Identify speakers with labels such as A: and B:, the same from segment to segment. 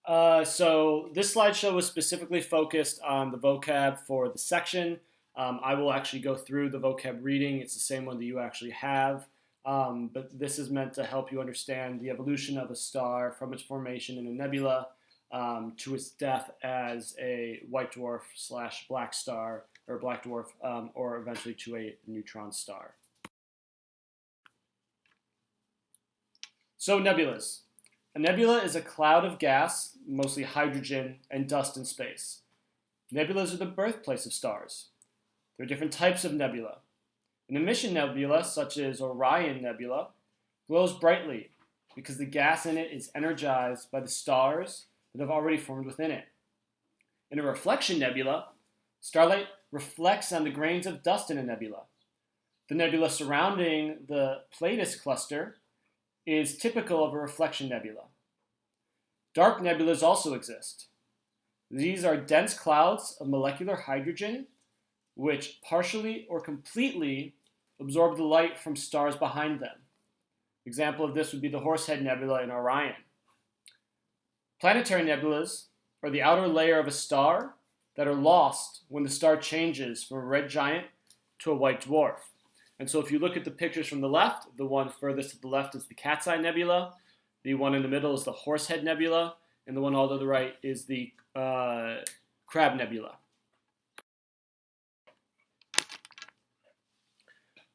A: So this slideshow was specifically focused on the vocab for the section. I will actually go through the vocab reading. It's the same one that you actually have. But this is meant to help you understand the evolution of a star from its formation in a nebula to its death as a white dwarf / black star or black dwarf, or eventually to a neutron star. So nebulas. A nebula is a cloud of gas, mostly hydrogen, and dust in space. Nebulas are the birthplace of stars. There are different types of nebula. An emission nebula, such as Orion Nebula, glows brightly because the gas in it is energized by the stars that have already formed within it. In a reflection nebula, starlight reflects on the grains of dust in a nebula. The nebula surrounding the Platus cluster is typical of a reflection nebula. Dark nebulas also exist. These are dense clouds of molecular hydrogen which partially or completely absorb the light from stars behind them. Example of this would be the Horsehead Nebula in Orion. Planetary nebulas are the outer layer of a star that are lost when the star changes from a red giant to a white dwarf. And so if you look at the pictures from the left, the one furthest to the left is the Cat's Eye Nebula, the one in the middle is the Horsehead Nebula, and the one all to the right is the Crab Nebula.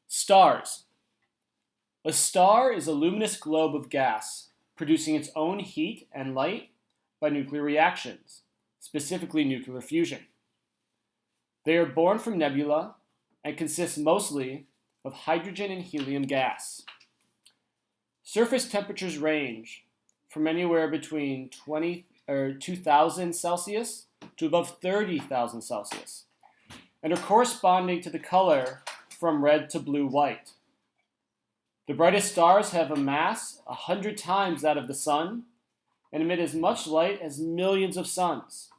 A: Stars. A star is a luminous globe of gas producing its own heat and light by nuclear reactions, specifically nuclear fusion. They are born from nebula and consist mostly of hydrogen and helium gas. Surface temperatures range from anywhere between 2,000 Celsius to above 30,000 Celsius and are corresponding to the color from red to blue-white. The brightest stars have a mass 100 times that of the sun and emit as much light as millions of suns.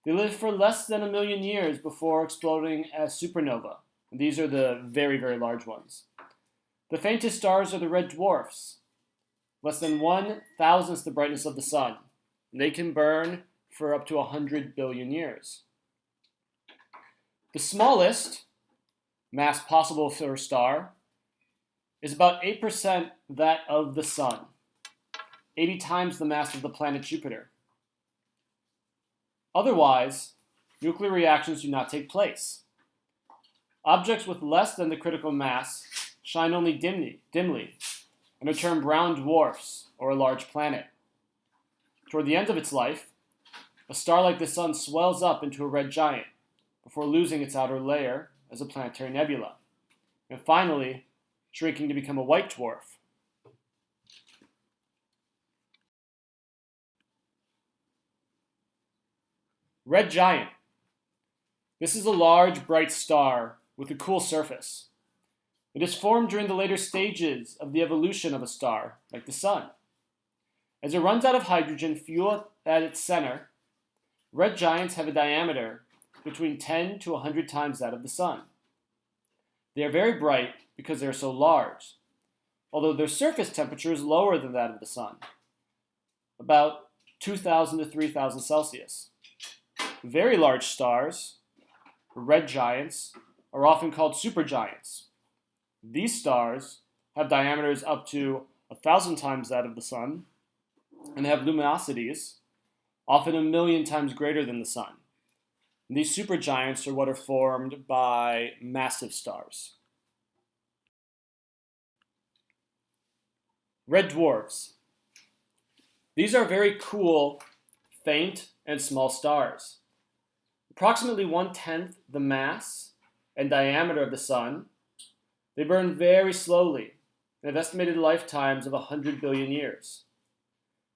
A: They live for less than 1 million years before exploding as supernova. And these are the very, very large ones. The faintest stars are the red dwarfs, less than 1,000th the brightness of the sun. They can burn for up to 100 billion years. The smallest mass possible for a star is about 8% that of the sun, 80 times the mass of the planet Jupiter. Otherwise, nuclear reactions do not take place. Objects with less than the critical mass shine only dimly and are termed brown dwarfs or a large planet. Toward the end of its life, a star like the sun swells up into a red giant before losing its outer layer as a planetary nebula, and finally shrinking to become a white dwarf. Red giant. This is a large, bright star with a cool surface. It is formed during the later stages of the evolution of a star, like the sun. As it runs out of hydrogen fuel at its center, red giants have a diameter between 10 to 100 times that of the sun. They are very bright because they are so large, although their surface temperature is lower than that of the sun, about 2,000 to 3,000 Celsius. Very large stars, red giants, are often called supergiants. These stars have diameters up to 1,000 times that of the sun and have luminosities often 1 million times greater than the sun. And these supergiants are what are formed by massive stars. Red dwarfs. These are very cool, faint, and small stars. Approximately 1/10 the mass and diameter of the sun, they burn very slowly and have estimated lifetimes of 100 billion years.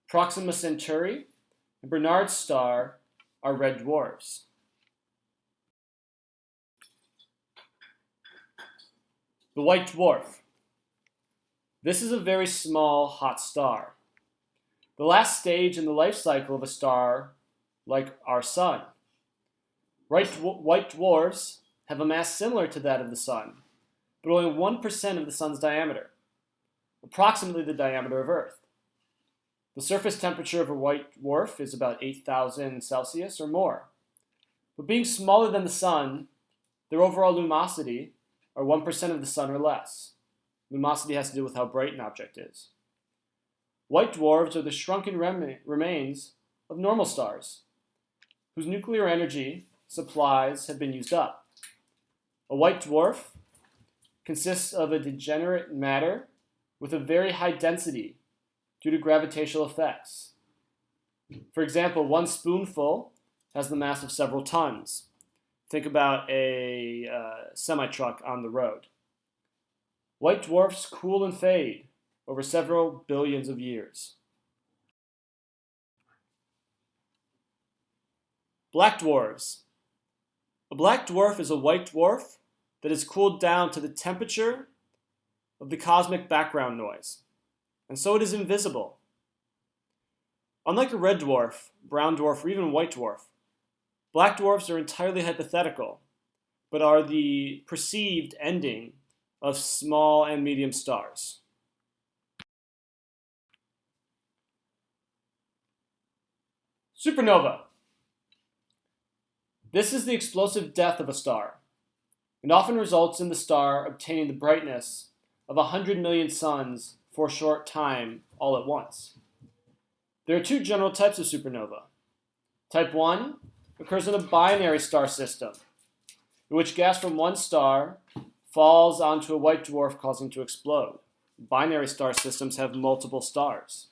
A: Proxima Centauri and Barnard's star are red dwarfs. The white dwarf. This is a very small, hot star. The last stage in the life cycle of a star like our sun. White dwarfs have a mass similar to that of the sun, but only 1% of the sun's diameter, approximately the diameter of Earth. The surface temperature of a white dwarf is about 8,000 Celsius or more. But being smaller than the sun, their overall luminosity are 1% of the sun or less. Luminosity has to do with how bright an object is. White dwarfs are the shrunken remains of normal stars, whose nuclear energy supplies have been used up. A white dwarf consists of a degenerate matter with a very high density due to gravitational effects. For example, one spoonful has the mass of several tons. Think about a semi-truck on the road. White dwarfs cool and fade over several billions of years. Black dwarfs. A black dwarf is a white dwarf that is cooled down to the temperature of the cosmic background noise, and so it is invisible. Unlike a red dwarf, brown dwarf, or even white dwarf, black dwarfs are entirely hypothetical, but are the perceived ending of small and medium stars. Supernova. This is the explosive death of a star, and often results in the star obtaining the brightness of 100 million suns for a short time all at once. There are two general types of supernova. Type 1 occurs in a binary star system, in which gas from one star falls onto a white dwarf, causing it to explode. Binary star systems have multiple stars.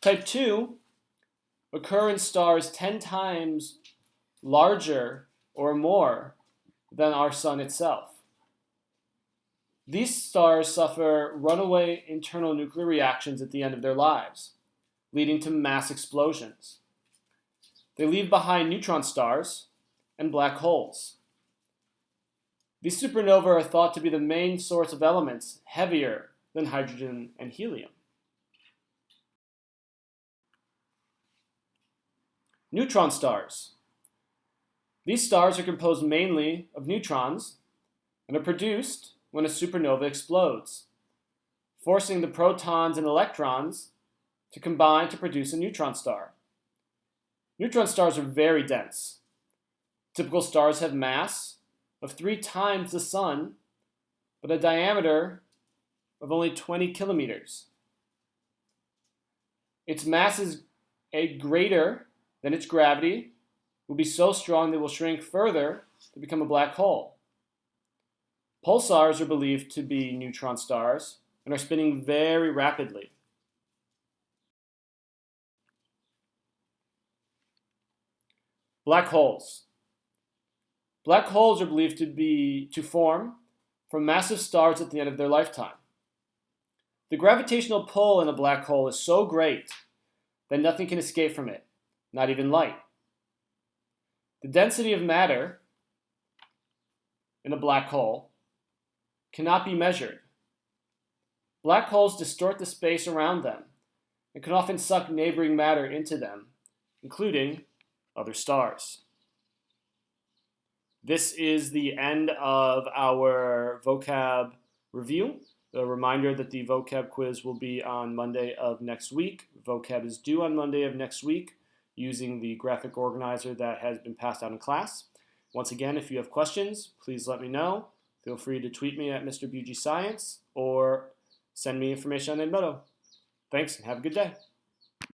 A: Type 2 occur in stars 10 times larger or more than our sun itself. These stars suffer runaway internal nuclear reactions at the end of their lives, leading to mass explosions. They leave behind neutron stars and black holes. These supernovae are thought to be the main source of elements heavier than hydrogen and helium. Neutron stars. These stars are composed mainly of neutrons and are produced when a supernova explodes, forcing the protons and electrons to combine to produce a neutron star. Neutron stars are very dense. Typical stars have mass of 3 times the sun, but a diameter of only 20 kilometers. Its mass is greater than its gravity, will be so strong they will shrink further to become a black hole. Pulsars are believed to be neutron stars and are spinning very rapidly. Black holes. Black holes are believed to form from massive stars at the end of their lifetime. The gravitational pull in a black hole is so great that nothing can escape from it, not even light. The density of matter in a black hole cannot be measured. Black holes distort the space around them and can often suck neighboring matter into them, including other stars. This is the end of our vocab review. A reminder that the vocab quiz will be on Monday of next week. Vocab is due on Monday of next week using the graphic organizer that has been passed out in class. Once again, if you have questions, please let me know. Feel free to tweet me at Mr. BG Science or send me information on Nebula. Thanks and have a good day.